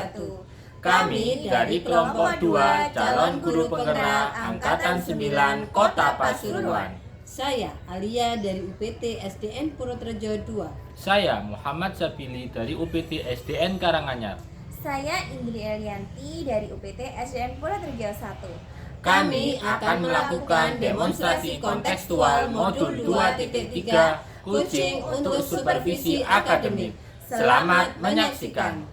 wabarakatuh. Kami dari kelompok 2 calon guru penggerak Angkatan 9 Kota Pasuruan. Saya Alia dari UPT SDN Purworejo 2. Saya Muhammad Sabili dari UPT SDN Karanganyar. Saya Indri Elianti dari UPT SDN Purworejo 1. Kami akan melakukan demonstrasi kontekstual modul 2.3 Kucing untuk Supervisi Akademik. Selamat menyaksikan.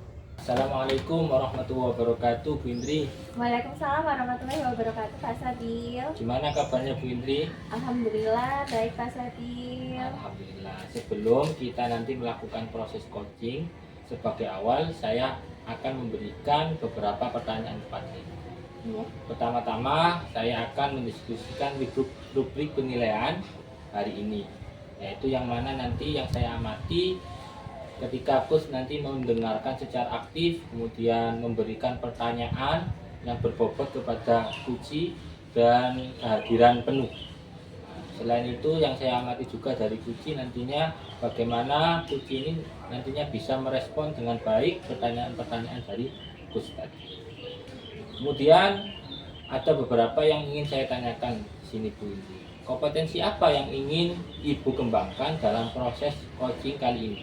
Assalamualaikum warahmatullahi wabarakatuh, Bu Indri. Waalaikumsalam warahmatullahi wabarakatuh, Pak Sadil. Gimana kabarnya, Bu Indri? Alhamdulillah baik, Pak Sadil. Alhamdulillah. Sebelum kita nanti melakukan proses coaching, sebagai awal saya akan memberikan beberapa pertanyaan kepada Anda. Iya. Pertama-tama saya akan mendiskusikan rubrik penilaian hari ini, yaitu yang mana nanti yang saya amati ketika bos nanti mendengarkan secara aktif, kemudian memberikan pertanyaan yang berbobot kepada Kuci dan kehadiran penuh. Selain itu yang saya amati juga dari Kuci nantinya bagaimana Kuci ini nantinya bisa merespon dengan baik pertanyaan-pertanyaan dari bos tadi. Kemudian ada beberapa yang ingin saya tanyakan di sini, Bu Indri. Kompetensi apa yang ingin Ibu kembangkan dalam proses coaching kali ini?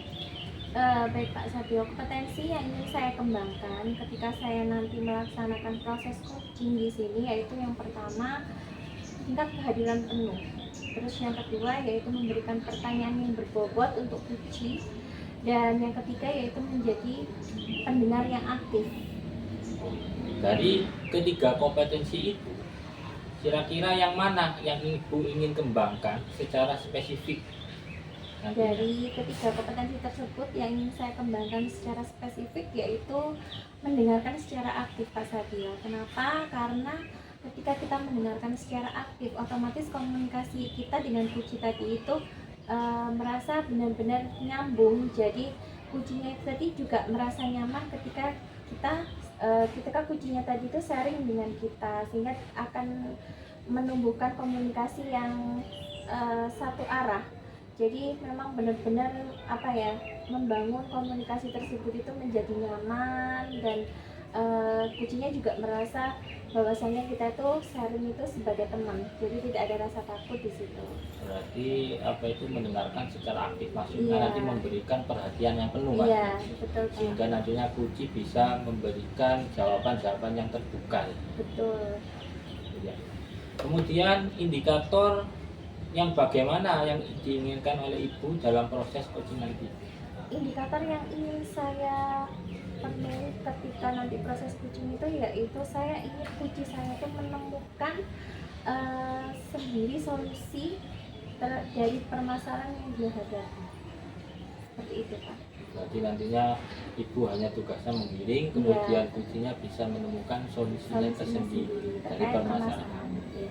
Baik Pak Sadil, kompetensi yang ingin saya kembangkan ketika saya nanti melaksanakan proses coaching di sini yaitu yang pertama tingkat kehadiran penuh. Terus yang kedua yaitu memberikan pertanyaan yang berbobot untuk Kuci, dan yang ketiga yaitu menjadi pendengar yang aktif. Dari ketiga kompetensi itu, kira-kira yang mana yang Ibu ingin kembangkan secara spesifik? Dari ketiga kompetensi tersebut yang ingin saya kembangkan secara spesifik yaitu mendengarkan secara aktif, Pak Sadil. Kenapa? Karena ketika kita mendengarkan secara aktif, otomatis komunikasi kita dengan Kuci tadi itu merasa benar-benar nyambung. Jadi kucinya tadi juga merasa nyaman ketika kucinya tadi itu sharing dengan kita, sehingga akan menumbuhkan komunikasi yang satu arah. Jadi memang benar-benar membangun komunikasi tersebut itu menjadi nyaman, dan kucinya juga merasa bahwasanya kita itu sharing itu sebagai teman, jadi tidak ada rasa takut di situ. Berarti itu mendengarkan secara aktif, maksudnya Iya. nanti memberikan perhatian yang penuh, Pak. Iya, betul Pak. Sehingga nantinya Kuci bisa memberikan jawaban-jawaban yang terbuka. Betul. Ya. Kemudian indikator yang bagaimana yang diinginkan oleh Ibu dalam proses coaching nanti? Indikator yang ingin saya penuhi ketika nanti proses coaching itu yaitu saya ingin Kuci saya itu menemukan sendiri solusi dari permasalahan yang dia hadapi. Seperti itu, Pak. Berarti nantinya Ibu hanya tugasnya mengiring, kemudian Kucinya bisa menemukan solusinya tersendiri dari terkait permasalahan. Iya.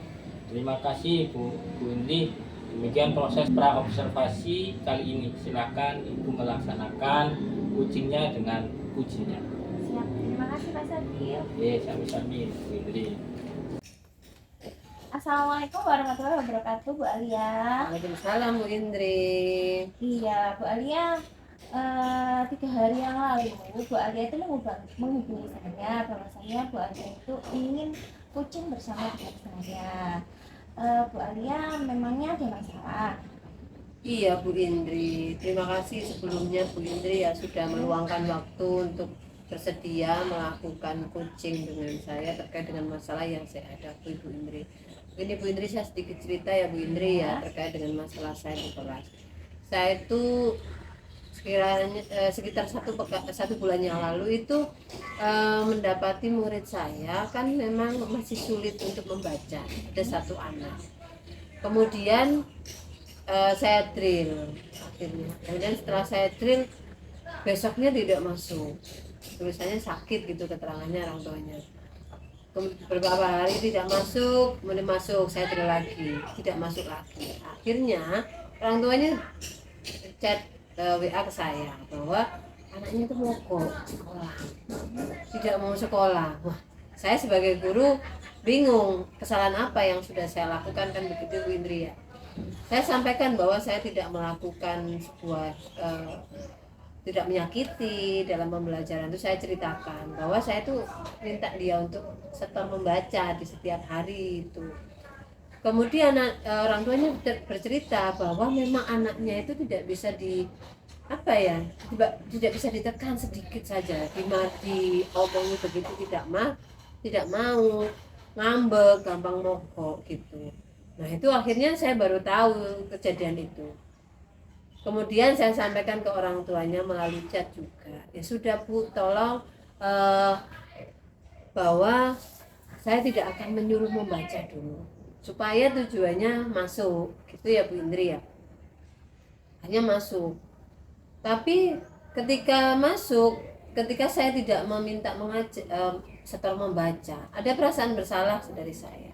Terima kasih Bu Indri. Demikian proses pra-observasi kali ini. Silakan Ibu melaksanakan coachingnya dengan kucinya. Siap. Terima kasih Pak Sadil. Sami-sami Bu Indri. Assalamualaikum warahmatullahi wabarakatuh, Bu Alia. Waalaikumsalam, Bu Indri. Iya, Bu Alia. 3 hari yang lalu Bu Alia itu menghubungi saya bahwasanya Bu Alia itu ingin coaching bersama dengan saya. Bu Alia memangnya ada masalah? Iya, Bu Indri. Terima kasih sebelumnya Bu Indri ya sudah meluangkan waktu untuk bersedia melakukan coaching dengan saya terkait dengan masalah yang saya hadapi, Bu Indri. Ini Bu Indri, saya sedikit cerita ya Bu Indri ya terkait dengan masalah saya di kelas. Saya itu sekitar satu bulan yang lalu itu mendapati murid saya kan memang masih sulit untuk membaca, ada satu anak. Kemudian saya drill akhirnya. Kemudian setelah saya drill besoknya tidak masuk, tulisannya sakit gitu keterangannya orang tuanya. Beberapa hari tidak masuk, kemudian masuk, saya drill lagi, tidak masuk lagi. Akhirnya orang tuanya chat WA ke saya bahwa anaknya itu mogok sekolah, tidak mau sekolah. Wah, saya sebagai guru bingung kesalahan apa yang sudah saya lakukan, kan begitu Bu Indri ya. Saya sampaikan bahwa saya tidak melakukan sebuah tidak menyakiti dalam pembelajaran itu saya ceritakan bahwa saya tuh minta dia untuk setor membaca di setiap hari itu. Kemudian orang tuanya bercerita bahwa memang anaknya itu tidak bisa tidak bisa ditekan sedikit saja, diomongi begitu tidak mau, ngambek, gampang mogok gitu. Nah itu akhirnya saya baru tahu kejadian itu. Kemudian saya sampaikan ke orang tuanya melalui chat juga. Ya sudah Bu, tolong bahwa saya tidak akan menyuruh membaca dulu, supaya tujuannya masuk gitu ya Bu Indri ya. Hanya masuk. Tapi ketika saya tidak meminta setor membaca, ada perasaan bersalah dari saya.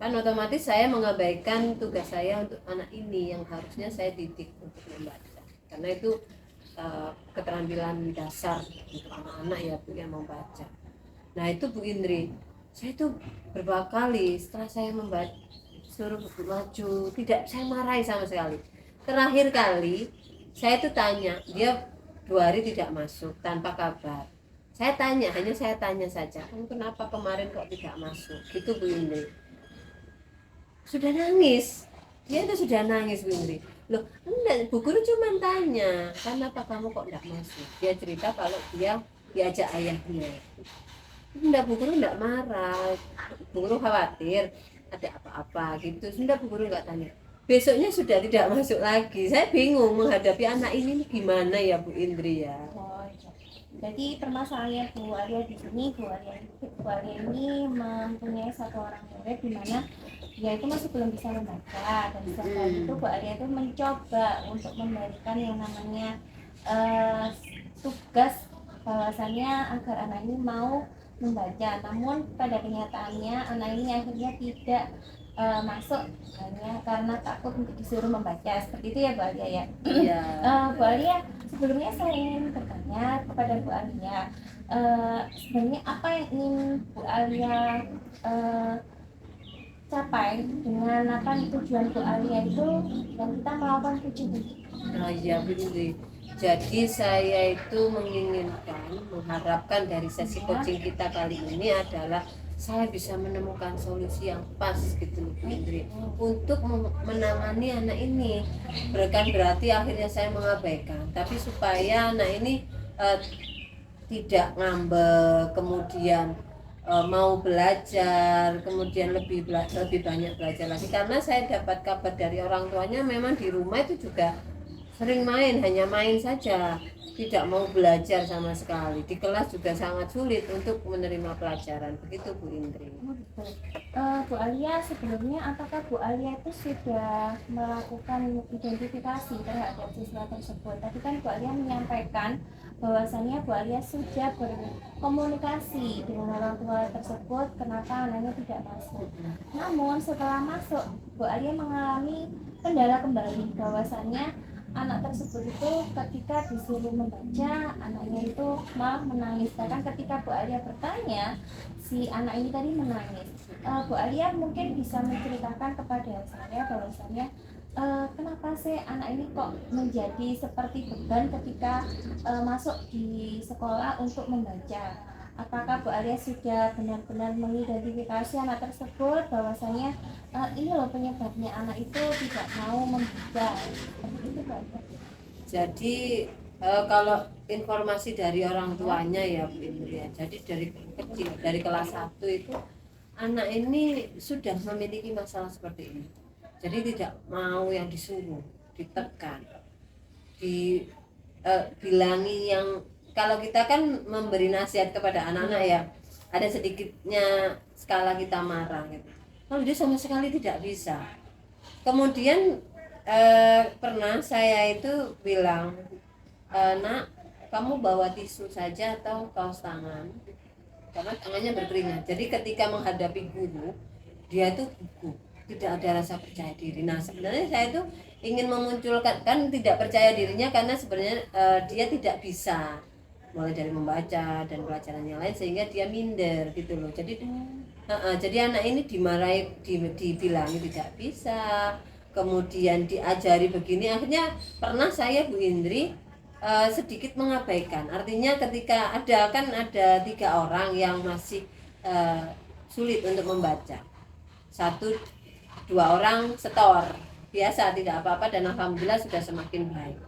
Kan otomatis saya mengabaikan tugas saya untuk anak ini yang harusnya saya didik untuk membaca. Karena itu keterampilan dasar untuk anak-anak ya Bu yang membaca. Nah itu Bu Indri, saya itu beberapa kali setelah saya membaca suruh maju, tidak saya marahi sama sekali. Terakhir kali saya itu tanya, dia 2 hari tidak masuk tanpa kabar. Hanya saya tanya saja, kamu kenapa kemarin kok tidak masuk? Gitu Bu Indri. Sudah nangis, dia itu sudah nangis Bu Indri. Loh enggak, Bu Guru cuma tanya, kenapa kamu kok tidak masuk? Dia cerita kalau dia diajak ayahnya. Enggak, Bu Guru enggak marah, Bu Guru khawatir ada apa-apa gitu. Sudah Bu Guru enggak tanya. Besoknya sudah tidak masuk lagi. Saya bingung menghadapi anak ini gimana ya Bu Indri ya. Jadi permasalahannya Bu Alia di sini, Bu Alia ini mempunyai satu orang murid di mana dia itu masih belum bisa membaca, dan setelah itu Bu Alia itu mencoba untuk memberikan yang namanya tugas bahwasannya agar anak ini mau membaca. Namun pada kenyataannya anak ini akhirnya tidak masuk hanya karena takut untuk disuruh membaca. Seperti itu ya Bu Alia ya. Iya. Bu Alia, sebelumnya saya ingin bertanya kepada Bu Alia, sebenarnya apa yang ingin Bu Alia capai dengan tujuan Bu Alia itu dan kita melakukan coaching? Nah iya Bu Indri, jadi saya itu mengharapkan dari sesi coaching kita kali ini adalah saya bisa menemukan solusi yang pas gitu Bu Indri untuk menangani anak ini. Bukan berarti akhirnya saya mengabaikan, tapi supaya anak ini tidak ngambek, kemudian mau belajar, kemudian lebih banyak belajar lagi. Karena saya dapat kabar dari orang tuanya memang di rumah itu juga sering hanya main saja, tidak mau belajar sama sekali. Di kelas juga sangat sulit untuk menerima pelajaran. Begitu Bu Indri. Bu Alia, sebelumnya apakah Bu Alia itu sudah melakukan identifikasi terhadap siswa tersebut? Tadi kan Bu Alia menyampaikan bahwasannya Bu Alia sudah berkomunikasi dengan orang tua tersebut kenapa anaknya tidak masuk. Namun setelah masuk, Bu Alia mengalami kendala kembali bahwasannya anak tersebut itu ketika disuruh membaca, anaknya itu malah menangis. Bahkan ketika Bu Alia bertanya, si anak ini tadi menangis. Bu Alia mungkin bisa menceritakan kepada saya bahwasannya kenapa sih anak ini kok menjadi seperti beban ketika masuk di sekolah untuk membaca. Apakah Bu Alia sudah benar-benar mengidentifikasi anak tersebut bahwasanya ini loh penyebabnya anak itu tidak mau membaca? Itu Bu Alia. Jadi kalau informasi dari orang tuanya ya Bu Indri ya, jadi dari kecil, dari kelas 1 itu anak ini sudah memiliki masalah seperti ini. Jadi tidak mau yang disuruh, ditekan, dibilangi yang kalau kita kan memberi nasihat kepada anak-anak ya, ada sedikitnya skala kita marah gitu. Kalau dia sama sekali tidak bisa. Kemudian pernah saya itu bilang, nak, kamu bawa tisu saja atau kaos tangan, karena tangannya berkeringat. Jadi ketika menghadapi guru, dia itu gugup, tidak ada rasa percaya diri. Nah sebenarnya saya itu ingin memunculkan, kan tidak percaya dirinya karena sebenarnya dia tidak bisa mulai dari membaca dan pelajaran yang lain sehingga dia minder gitu loh. Jadi anak ini dimarahi, dibilangi tidak bisa, kemudian diajari begini. Akhirnya pernah saya Bu Indri sedikit mengabaikan. Artinya ketika ada 3 orang yang masih sulit untuk membaca, 1-2 orang setor biasa tidak apa-apa dan alhamdulillah sudah semakin baik.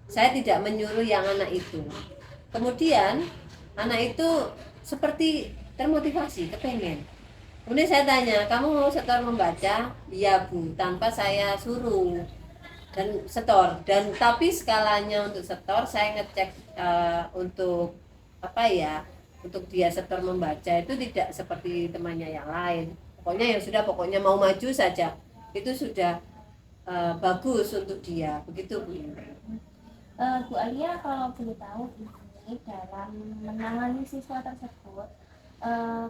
Saya tidak menyuruh yang anak itu. Kemudian anak itu seperti termotivasi, kepengen. Kemudian saya tanya, kamu mau setor membaca? Iya Bu, tanpa saya suruh dan setor. Dan tapi skalanya untuk setor saya ngecek untuk apa ya, untuk dia setor membaca itu tidak seperti temannya yang lain. Pokoknya pokoknya mau maju saja itu sudah bagus untuk dia, begitu Bu. Bu Alia, kalau boleh tahu ini dalam menangani siswa tersebut,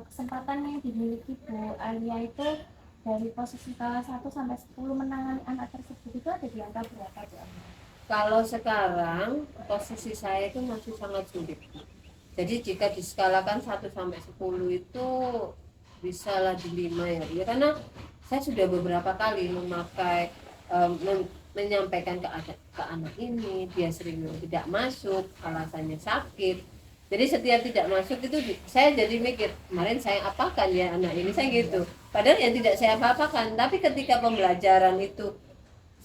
kesempatan yang dimiliki Bu Alia itu dari posisi skala 1 sampai 10 menangani anak tersebut itu ada di angka berapa Bu Alia? Kalau sekarang posisi saya itu masih sangat sulit. Jadi jika diskalakan 1 sampai 10 itu bisalah di 5 ya. Ya karena saya sudah beberapa kali memakai menyampaikan ke anak ini, dia sering tidak masuk, alasannya sakit. Jadi setiap tidak masuk itu saya jadi mikir, kemarin saya apakan ya anak ini, saya gitu. Padahal yang tidak saya apa-apakan, tapi ketika pembelajaran itu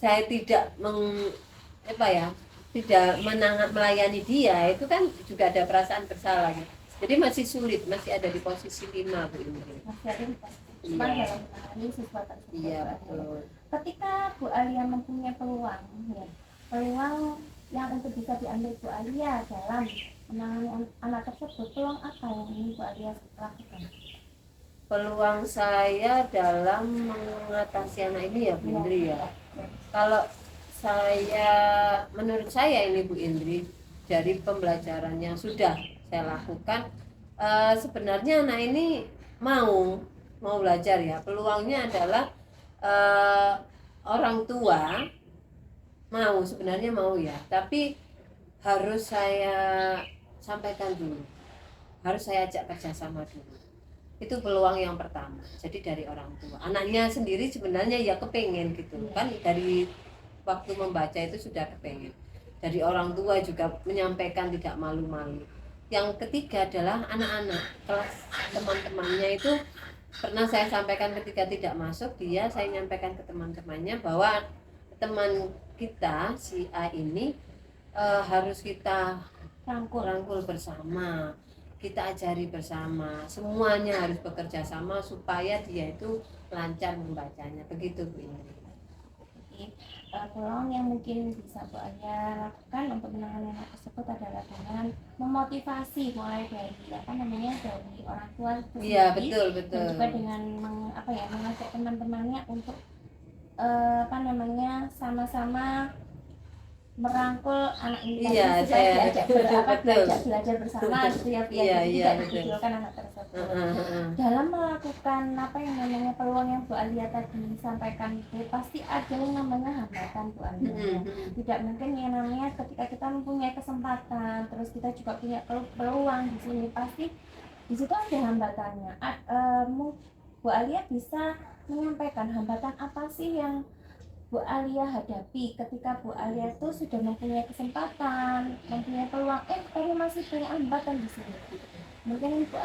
saya tidak tidak melayani dia, itu kan juga ada perasaan bersalah gitu. Jadi masih sulit, masih ada di posisi 5 Bu Indri. Masih ada di posisi 5 dalam menangani siswa tersebut. Iya betul. Ketika Bu Alia mempunyai peluang yang untuk bisa diambil Bu Alia dalam menangani anak tersebut, peluang apa yang ingin Bu Alia lakukan? Peluang saya dalam mengatasi anak ini ya Bu Indri ya. Kalau menurut saya ini Bu Indri, dari pembelajarannya sudah saya lakukan, sebenarnya anak ini mau belajar ya. Peluangnya adalah orang tua sebenarnya mau ya, tapi harus saya sampaikan dulu, harus saya ajak kerjasama dulu. Itu peluang yang pertama. Jadi dari orang tua, anaknya sendiri sebenarnya ya kepengen gitu kan, dari waktu membaca itu sudah kepengen. Dari orang tua juga menyampaikan tidak malu-malu. Yang ketiga adalah anak-anak kelas teman-temannya itu pernah saya sampaikan ketika tidak masuk, saya nyampaikan ke teman-temannya bahwa teman kita si A ini harus kita rangkul bersama, kita ajari bersama, semuanya harus bekerja sama supaya dia itu lancar membacanya, begitu Bu Indri. Peluang yang mungkin bisa Bu Alia lakukan untuk menangani anak tersebut adalah dengan memotivasi, mulai dari dari orang tua sendiri. Iya betul. Dan juga dengan mengajak teman-temannya untuk sama-sama merangkul anak ini supaya belajar bersama setiap tidak dikucilkan anak tersebut. Dalam melakukan peluang yang Bu Alia tadi sampaikan itu pasti ada yang namanya hambatan Bu Alia. Tidak mungkin yang namanya ketika kita mempunyai kesempatan terus kita juga punya peluang di sini, pasti di situ ada hambatannya. Bu Alia bisa menyampaikan hambatan apa sih yang Bu Alia hadapi ketika Bu Alia itu sudah mempunyai kesempatan, mempunyai peluang, tapi masih punya hambatan di sini. Mungkin Bu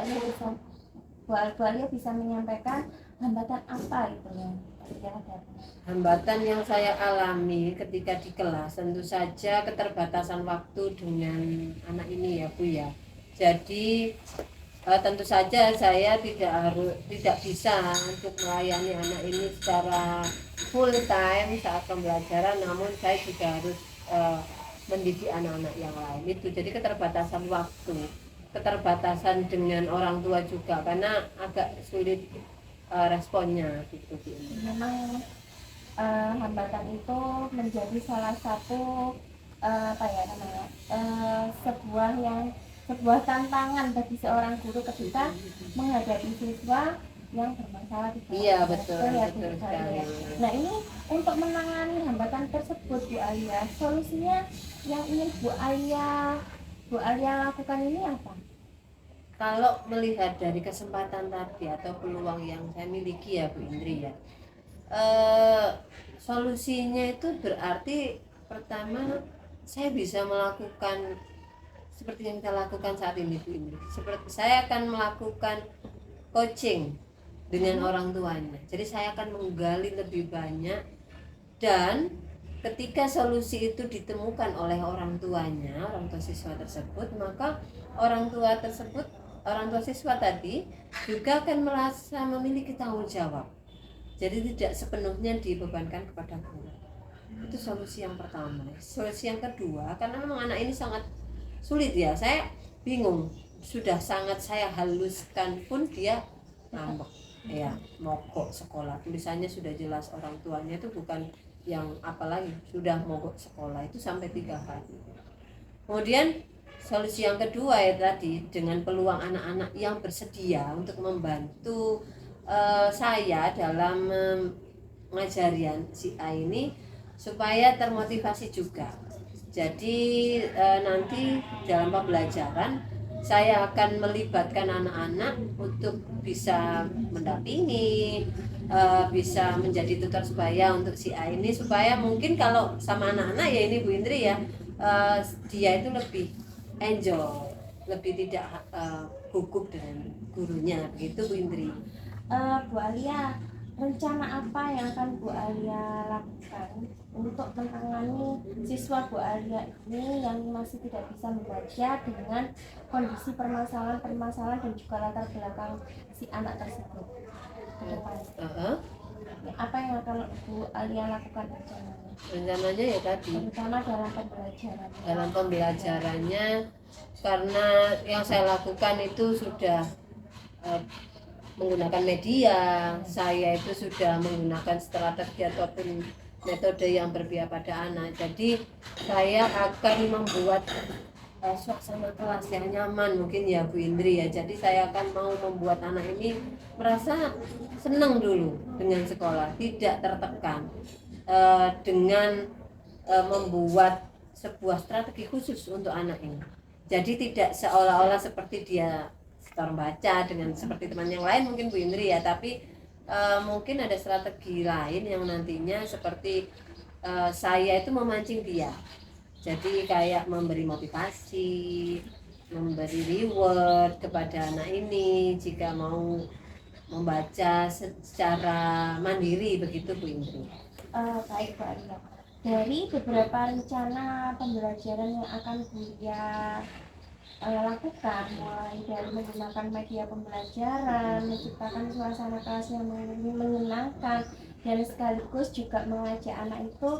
Alia bisa menyampaikan hambatan apa itu yang Alia hadapi. Hambatan yang saya alami ketika di kelas tentu saja keterbatasan waktu dengan anak ini ya Bu ya. Jadi tentu saja saya tidak bisa untuk melayani anak ini secara full time saat pembelajaran, namun saya juga harus mendidik anak-anak yang lain itu. Jadi keterbatasan waktu, keterbatasan dengan orang tua juga karena agak sulit responnya gitu. Memang hambatan itu menjadi salah satu sebuah tantangan bagi seorang guru ketika menghadapi siswa yang bermasalah di bawah. Iya betul sekali. Nah ini untuk menangani hambatan tersebut Bu Alia, solusinya yang ingin Bu Alia lakukan ini apa? Kalau melihat dari kesempatan tadi atau peluang yang saya miliki ya Bu Indri ya, solusinya itu berarti pertama saya bisa melakukan seperti yang kita lakukan saat ini Bu Indri. Seperti saya akan melakukan coaching dengan orang tuanya. Jadi saya akan menggali lebih banyak, dan ketika solusi itu ditemukan oleh orang tuanya, orang tua siswa tersebut, maka orang tua siswa tadi juga akan merasa memiliki tanggung jawab. Jadi tidak sepenuhnya dibebankan kepada guru. Itu solusi yang pertama. Solusi yang kedua, karena memang anak ini sangat sulit ya, saya bingung, sudah sangat saya haluskan pun dia ngambek ya, mogok sekolah. Tulisannya sudah jelas, orang tuanya itu bukan yang apalagi, sudah mogok sekolah itu sampai 3 kali. Kemudian solusi yang kedua ya tadi, dengan peluang anak-anak yang bersedia untuk membantu saya dalam mengajarian si A ini supaya termotivasi juga. Jadi nanti dalam pembelajaran saya akan melibatkan anak-anak untuk bisa mendampingi, bisa menjadi tutor sebaya untuk si A ini, supaya mungkin kalau sama anak-anak ya ini Bu Indri ya, dia itu lebih enjoy, lebih tidak gugup dengan gurunya, begitu Bu Indri. Bu Alia, rencana apa yang akan Bu Alia lakukan untuk menangani siswa Bu Alia ini yang masih tidak bisa membaca dengan kondisi permasalahan dan juga latar belakang si anak tersebut ke depan? Apa yang akan Bu Alia lakukan Rencananya ya tadi, terutama dalam pembelajaran? Dalam pembelajarannya, karena yang saya lakukan itu sudah menggunakan media, saya itu sudah menggunakan strategi ataupun metode yang berpihak pada anak. Jadi saya akan membuat suasana kelas yang nyaman mungkin ya Bu Indri ya. Jadi saya akan mau membuat anak ini merasa senang dulu dengan sekolah, tidak tertekan, dengan membuat sebuah strategi khusus untuk anak ini. Jadi tidak seolah-olah seperti dia setor baca dengan seperti teman yang lain mungkin Bu Indri ya, tapi mungkin ada strategi lain yang nantinya seperti saya itu memancing dia. Jadi kayak memberi motivasi, memberi reward kepada anak ini jika mau membaca secara mandiri, begitu Bu Indri. Baik Bu Alia, dari beberapa rencana pembelajaran yang akan Bu Alia lakukan, mulai dari menggunakan media pembelajaran, menciptakan suasana kelas yang menyenangkan, dan sekaligus juga mengajak anak itu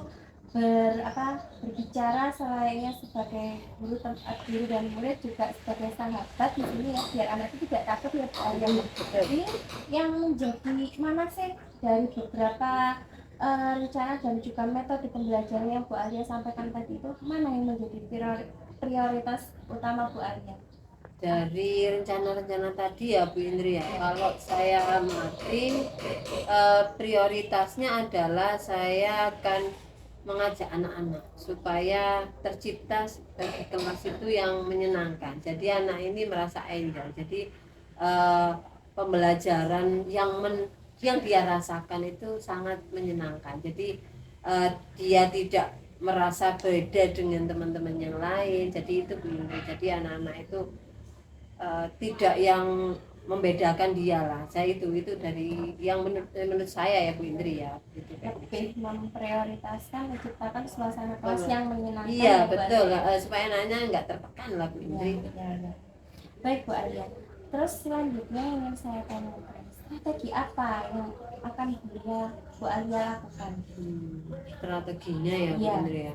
berbicara selayaknya sebagai guru dan murid, juga sebagai sahabat di sini ya, biar anak itu tidak takut ya Bu Alia. Jadi yang menjadi mana sih dari beberapa rencana dan juga metode pembelajaran yang Bu Alia sampaikan tadi itu, mana yang menjadi prioritas utama Bu Alia? Dari rencana-rencana tadi ya Bu Indri ya, kalau saya amati prioritasnya adalah saya akan mengajak anak-anak supaya tercipta bagi kelas itu yang menyenangkan. Jadi anak ini merasa enjoy. Jadi pembelajaran yang dia rasakan itu sangat menyenangkan. Jadi dia tidak merasa beda dengan teman-teman yang lain. Jadi itu Bu Indri. Jadi anak-anak itu tidak yang membedakan dia lah. Saya itu dari yang menurut saya ya Bu Indri ya. Gitu, lebih memprioritaskan menciptakan suasana kelas yang menyenangkan. Iya betul, supaya anaknya nggak tertekan lah Bu Indri. Ya. Baik Bu Alia. Terus selanjutnya yang saya tanyakan, strategi apa yang akan Bu Alia lakukan? Strateginya ya Bu Indri ya.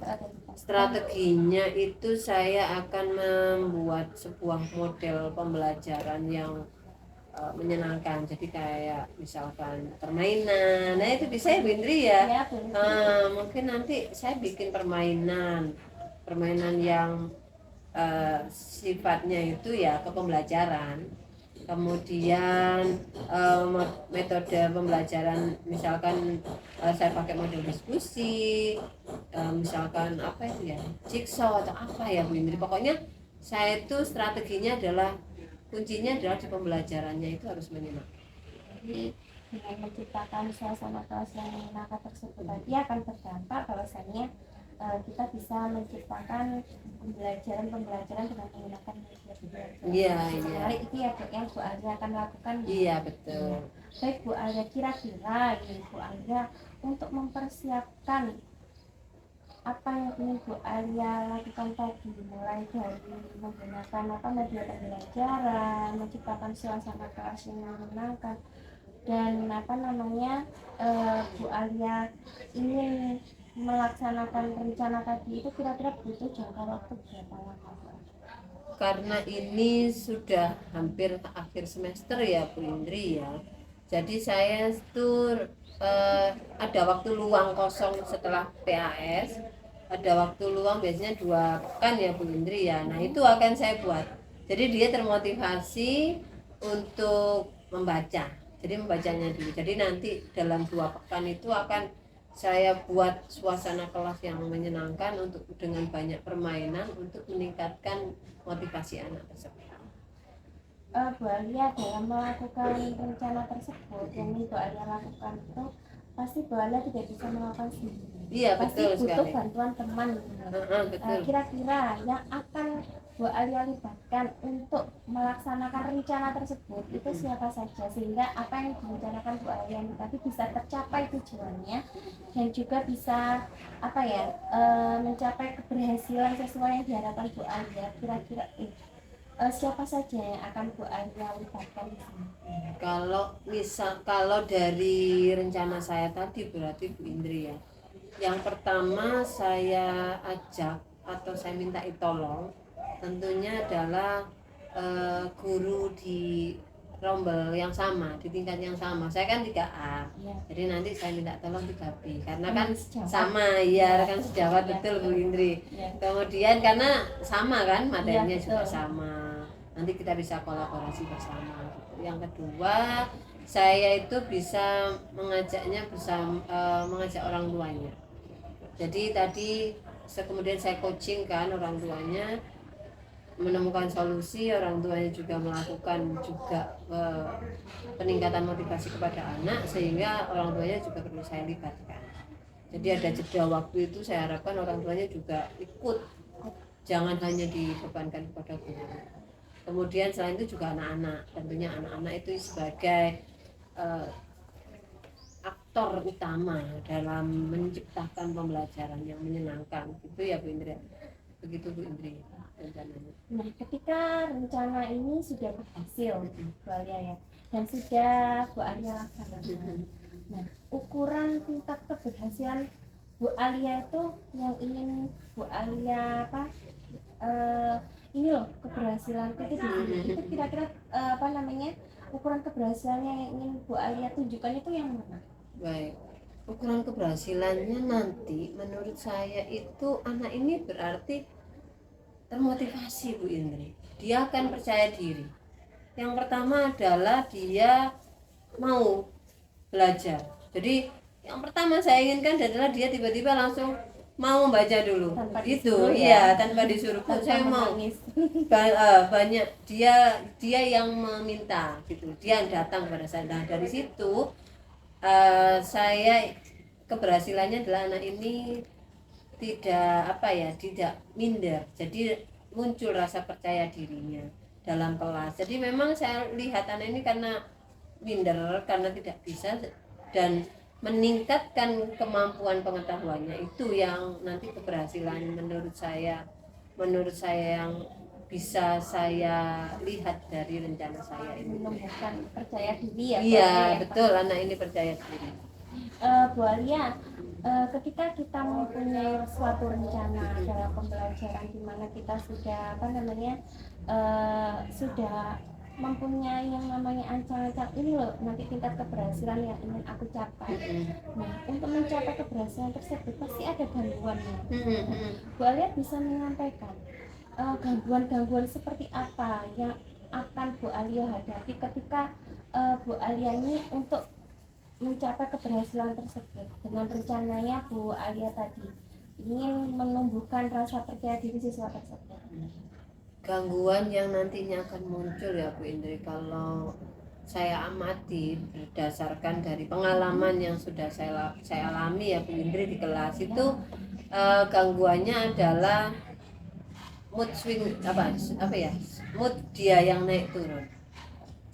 Strateginya itu saya akan membuat sebuah model pembelajaran yang menyenangkan. Jadi kayak misalkan permainan, nah itu bisa ya Bu Indri ya. Mungkin nanti saya bikin permainan yang sifatnya itu ya ke pembelajaran. Kemudian metode pembelajaran misalkan saya pakai model diskusi, misalkan apa itu ya, jigsaw atau apa ya Bu Indri. Pokoknya saya itu strateginya adalah, kuncinya adalah di pembelajarannya itu harus menyenangkan. Jadi dengan menciptakan suasana kelas yang menyenangkan tersebut tadi akan berdampak bahwasannya kita bisa menciptakan pembelajaran dengan menggunakan media belajar. Iya, iya. Menarik itu ya Bu yang Bu Alia akan lakukan. Iya, betul. Baik Bu Alia, kira-kira ini Bu Alia untuk mempersiapkan apa yang ingin Bu Alia lakukan tadi, mulai dari menggunakan media pembelajaran, menciptakan suasana kelas yang menyenangkan, dan Bu Alia ingin melaksanakan rencana tadi itu kira-kira butuh jangka waktu berapa lama Bu? Karena ini sudah hampir akhir semester ya Bu Indri ya, jadi saya tuh ada waktu luang kosong setelah PAS, ada waktu luang biasanya 2 pekan ya Bu Indri ya. Nah itu akan saya buat, jadi dia termotivasi untuk membaca, jadi membacanya dulu. Jadi nanti dalam 2 pekan itu akan saya buat suasana kelas yang menyenangkan untuk dengan banyak permainan untuk meningkatkan motivasi anak tersebut. Bu Alia dalam melakukan rencana tersebut yang Bu Alia lakukan itu pasti Bu Alia tidak bisa melakukan sendiri. Iya, Pasti betul butuh sekali. bantuan teman. Betul. Kira-kira yang akan Bu Alia libatkan untuk melaksanakan rencana tersebut itu siapa saja, sehingga apa yang direncanakan Bu Alia tadi bisa tercapai tujuannya dan juga bisa mencapai keberhasilan sesuai yang diharapkan Bu Alia. Kira-kira siapa saja yang akan Bu Alia libatkan di sini? Kalau dari rencana saya tadi berarti Bu Indri ya. Yang pertama saya ajak atau saya minta tolong tentunya adalah guru di rombel yang sama, di tingkat yang sama. Saya kan 3A, jadi nanti saya minta tolong 3B karena kan sama ya, rekan sejawat. Betul Bu Indri. Kemudian karena sama kan materinya juga sama, nanti kita bisa kolaborasi bersama. Yang kedua saya itu bisa mengajaknya mengajak orang tuanya. Jadi tadi kemudian saya coaching kan orang tuanya, menemukan solusi, orang tuanya juga melakukan juga peningkatan motivasi kepada anak, sehingga orang tuanya juga perlu saya libatkan. Jadi ada jeda waktu itu saya harapkan orang tuanya juga ikut, jangan hanya dibebankan kepada guru. Kemudian selain itu juga anak-anak, tentunya anak-anak itu sebagai aktor utama dalam menciptakan pembelajaran yang menyenangkan, gitu ya Bu Indri. Begitu Bu Indri rencananya. Nah, ketika rencana ini sudah berhasil Bu Alia ya, dan sudah Bu Alia laksanakan. Nah, ukuran tingkat keberhasilan Bu Alia itu yang ingin Bu Alia ini loh keberhasilan itu itu kira-kira ukuran keberhasilannya yang ingin Bu Alia tunjukkan itu yang mana? Baik, ukuran keberhasilannya nanti menurut saya itu anak ini berarti termotivasi Bu Indri. Dia akan percaya diri. Yang pertama adalah dia mau belajar. Jadi yang pertama saya inginkan adalah dia tiba-tiba langsung mau membaca dulu. Tanpa Itu disuruh, iya, tanpa disuruh pun tanpa saya mau. menangis. Banyak dia yang meminta gitu. Dia yang datang kepada saya. Nah, dari situ saya keberhasilannya adalah anak ini tidak minder, jadi muncul rasa percaya dirinya dalam kelas. Jadi memang saya lihat anak ini karena minder, karena tidak bisa, dan meningkatkan kemampuan pengetahuannya, itu yang nanti keberhasilan menurut saya yang bisa saya lihat dari rencana saya ini. Menumbuhkan percaya diri ya. Iya betul, anak ini percaya diri. Bu Alia, ketika kita mempunyai suatu rencana dalam pembelajaran di mana kita sudah sudah mempunyai yang namanya ancang-ancang, ini loh nanti tingkat keberhasilan yang ingin aku capai. Nah, untuk mencapai keberhasilan tersebut pasti ada gangguannya. Bu Alia bisa menyampaikan gangguan-gangguan seperti apa yang akan Bu Alia hadapi ketika Bu Alia ini untuk mencapai keberhasilan tersebut dengan rencananya Bu Alia tadi ingin menumbuhkan rasa percaya diri siswa tersebut. Gangguan yang nantinya akan muncul ya Bu Indri, kalau saya amati berdasarkan dari pengalaman yang sudah saya alami ya Bu Indri di kelas itu, gangguannya adalah mood swing, apa ya, mood dia yang naik turun.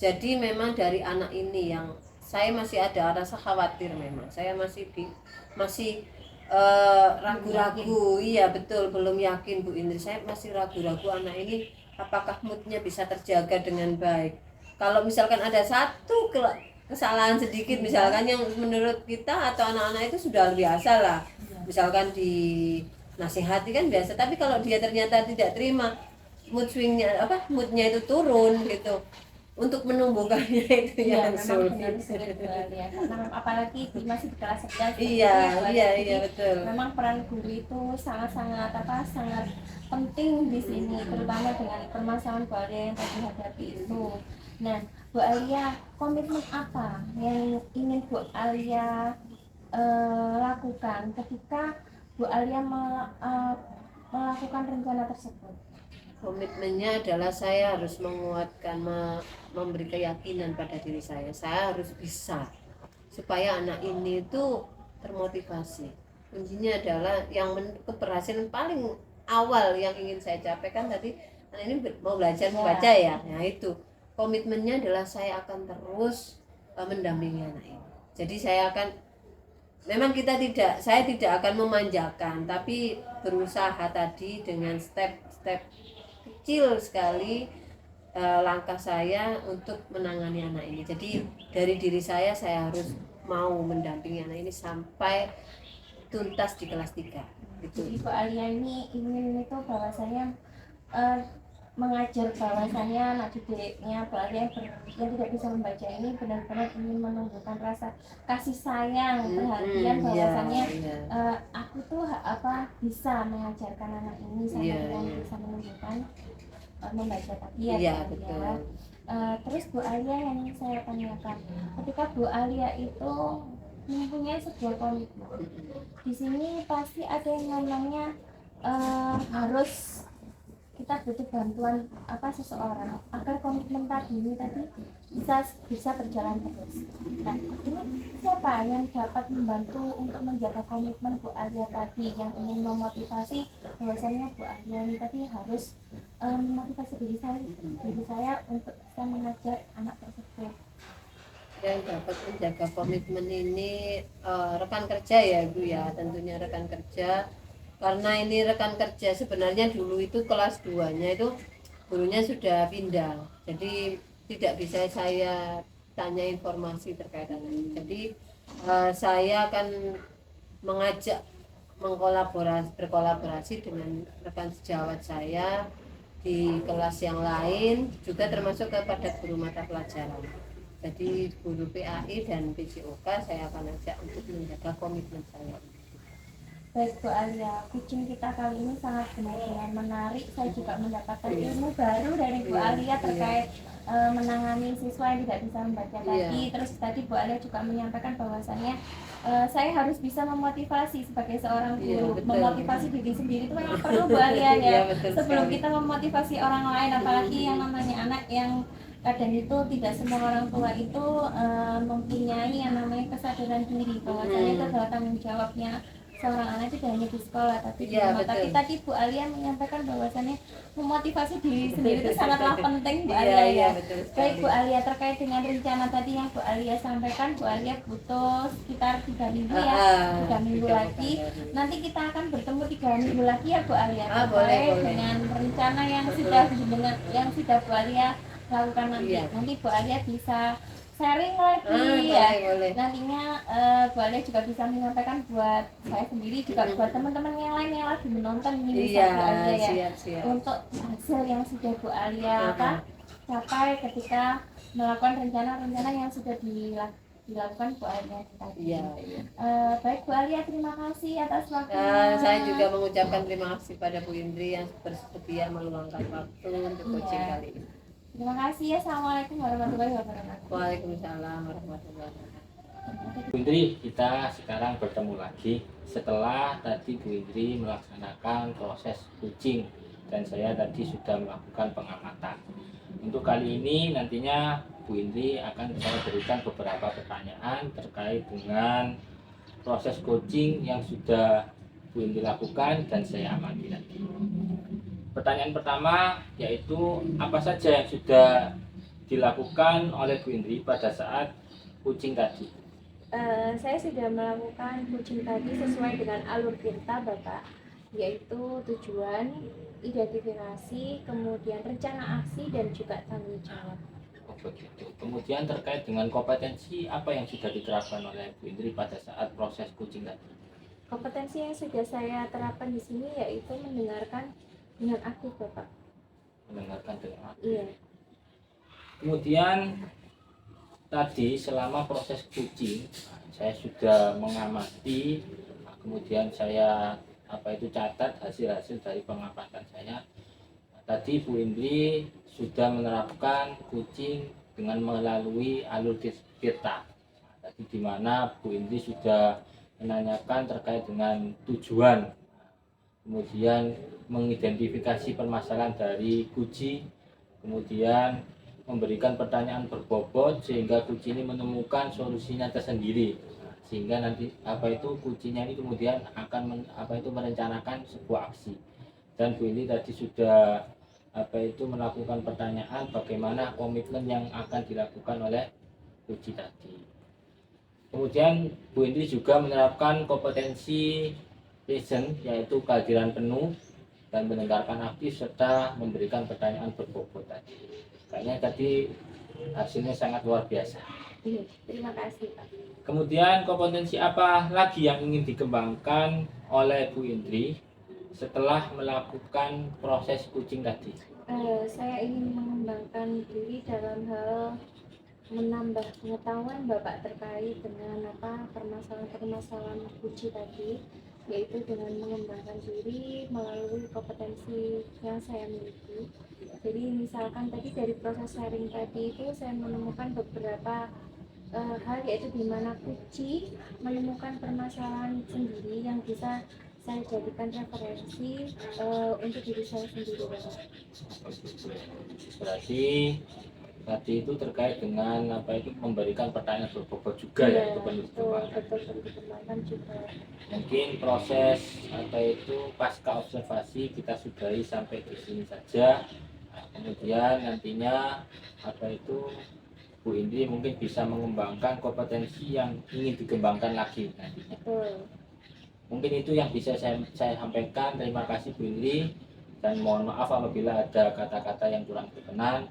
Jadi memang dari anak ini yang saya masih ada rasa khawatir, memang saya masih ragu-ragu. Iya betul, belum yakin Bu Indri, saya masih ragu-ragu anak ini apakah moodnya bisa terjaga dengan baik. Kalau misalkan ada satu kesalahan sedikit misalkan yang menurut kita atau anak-anak itu sudah biasa lah, misalkan dinasihati kan biasa, tapi kalau dia ternyata tidak terima, moodnya itu turun gitu, untuk menumbuhkannya itu Iya, yang memang sulit. benar sulit ya, karena apalagi masih di kelas 11 Iya, iya, jadi betul. memang peran guru itu sangat sangat penting di sini, terutama dengan permasalahan Bu Alia yang tadi hadapi itu. Nah, Bu Alia, komitmen apa yang ingin Bu Alia lakukan ketika Bu Alia melakukan rencana tersebut? Komitmennya adalah saya harus menguatkan, memberi keyakinan pada diri saya harus bisa, supaya anak ini itu termotivasi. Kuncinya adalah yang keberhasilan paling awal yang ingin saya capai kan tadi, anak ini mau belajar membaca ya. Nah itu komitmennya adalah saya akan terus mendampingi anak ini. Jadi saya memang saya tidak akan memanjakan, tapi berusaha tadi dengan step-step kecil sekali langkah saya untuk menangani anak ini. Jadi dari diri saya harus mau mendampingi anak ini sampai tuntas di kelas 3 gitu. Jadi Bu Alia ini ingin itu bahwasanya mengajar bahwasanya anak didiknya Bu Alia yang tidak bisa membaca ini benar-benar ingin menumbuhkan rasa kasih sayang, perhatian, bahwasanya aku tuh bisa mengajarkan anak ini sampai dengan bisa menumbuhkan membaca tadi ya. Betul. Terus Bu Alia yang ingin saya tanyakan, ketika Bu Alia itu mempunyai sebuah komitmen, di sini pasti ada yang namanya harus kita butuh bantuan seseorang agar komitmen tadi bisa berjalan terus. Nah, ini siapa yang dapat membantu untuk menjaga komitmen Bu Alia tadi, yang ingin memotivasi bahwasanya Bu Alia ini tadi harus memotivasi diri saya untuk bisa mengajar anak tersebut? Yang dapat menjaga komitmen ini rekan kerja ya Bu ya, tentunya rekan kerja. Karena ini rekan kerja sebenarnya dulu itu kelas 2-nya itu gurunya sudah pindah, jadi tidak bisa saya tanya informasi terkait dengan ini. Jadi saya akan berkolaborasi dengan rekan sejawat saya di kelas yang lain, juga termasuk kepada guru mata pelajaran. Jadi guru PAI dan PJOK saya akan ajak untuk menjaga komitmen saya. Baik Bu Alia, kucing kita kali ini sangat benar-benar menarik. Saya juga mendapatkan ilmu baru dari Bu Alia terkait menangani siswa yang tidak bisa membaca tadi. Terus tadi Bu Alia juga menyampaikan bahwasannya saya harus bisa memotivasi sebagai seorang guru. Memotivasi diri sendiri itu memang perlu Bu Alia ya. Sebelum kita memotivasi orang lain, apalagi yang namanya anak yang kadang itu tidak semua orang tua itu mempunyai yang namanya kesadaran diri bahwasanya itu adalah tanggung jawabnya seorang anak tidak hanya di sekolah tapi di rumah. Tapi tadi Bu Alia menyampaikan bahwasannya memotivasi diri sendiri itu sangatlah penting Bu Alia ya. Baik Bu Alia, terkait dengan rencana tadi yang Bu Alia sampaikan, Bu Alia butuh sekitar 3 minggu ya, 3 minggu lagi. Nanti kita akan bertemu 3 minggu lagi ya Bu Alia, terkait dengan rencana yang sudah Bu Alia lakukan nanti. Nanti Bu Alia bisa sharing lagi boleh. Nantinya Bu Alia juga bisa menyampaikan buat saya sendiri, juga buat teman-teman yang lain yang lagi menonton ini bisa Bu Alia siap. Untuk hasil yang sudah Bu Alia capai ketika melakukan rencana-rencana yang sudah dilakukan Bu Alia tadi. Baik Bu Alia, terima kasih atas waktunya. Saya juga mengucapkan terima kasih pada Bu Indri yang bersedia meluangkan waktu untuk coaching kali ini. Terima kasih ya. Assalamualaikum warahmatullahi wabarakatuh. Waalaikumsalam warahmatullahi wabarakatuh. Bu Indri, kita sekarang bertemu lagi setelah tadi Bu Indri melaksanakan proses coaching dan saya tadi sudah melakukan pengamatan. Untuk kali ini nantinya Bu Indri akan saya berikan beberapa pertanyaan terkait dengan proses coaching yang sudah Bu Indri lakukan dan saya amati tadi. Pertanyaan pertama yaitu apa saja yang sudah dilakukan oleh Bu Indri pada saat kucing tadi? Saya sudah melakukan kucing tadi sesuai dengan alur perintah Bapak, yaitu tujuan, identifikasi, kemudian rencana aksi, dan juga tanggung jawab. Oh, begitu. Kemudian terkait dengan kompetensi apa yang sudah diterapkan oleh Bu Indri pada saat proses kucing tadi? Kompetensi yang sudah saya terapkan di sini yaitu mendengarkan dengan aktif Bapak. Mendengarkan dengan aktif. Iya. Kemudian tadi selama proses kucing saya sudah mengamati, kemudian saya catat hasil-hasil dari pengamatan saya. Tadi Bu Indri sudah menerapkan kucing dengan melalui alur tirta. Tadi di mana Bu Indri sudah menanyakan terkait dengan tujuan, kemudian mengidentifikasi permasalahan dari kucing, kemudian memberikan pertanyaan berbobot sehingga kucing ini menemukan solusinya tersendiri, sehingga nanti kucingnya ini kemudian akan merencanakan sebuah aksi. Dan Bu Indri tadi sudah melakukan pertanyaan bagaimana komitmen yang akan dilakukan oleh kucing tadi. Kemudian Bu Indri juga menerapkan kompetensi listen, yaitu kehadiran penuh dan mendengarkan aktif serta memberikan pertanyaan berbobot tadi. Kayaknya tadi hasilnya sangat luar biasa. Iya, terima kasih Pak. Kemudian kompetensi apa lagi yang ingin dikembangkan oleh Bu Indri setelah melakukan proses kucing tadi? Saya ingin mengembangkan diri dalam hal menambah pengetahuan Bapak terkait dengan permasalahan-permasalahan kucing tadi, yaitu dengan mengembangkan diri melalui kompetensi yang saya miliki. Jadi misalkan tadi dari proses sharing tadi itu saya menemukan beberapa hal, yaitu di mana kucing menemukan permasalahan sendiri yang bisa saya jadikan referensi untuk diri saya sendiri. Berarti tadi itu terkait dengan memberikan pertanyaan berbobot juga ya, itu perlu dikembangkan. Betul dikembangkan juga. Mungkin proses pasca observasi kita sudahi sampai di sini saja. Nah, kemudian nantinya Bu Indri mungkin bisa mengembangkan kompetensi yang ingin dikembangkan lagi nantinya. Mungkin itu yang bisa saya sampaikan. Terima kasih Bu Indri, dan mohon maaf apabila ada kata-kata yang kurang berkenan.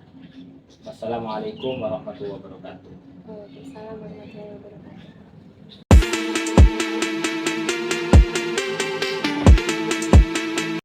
Wassalamualaikum warahmatullahi wabarakatuh. Waalaikumsalam warahmatullahi wabarakatuh.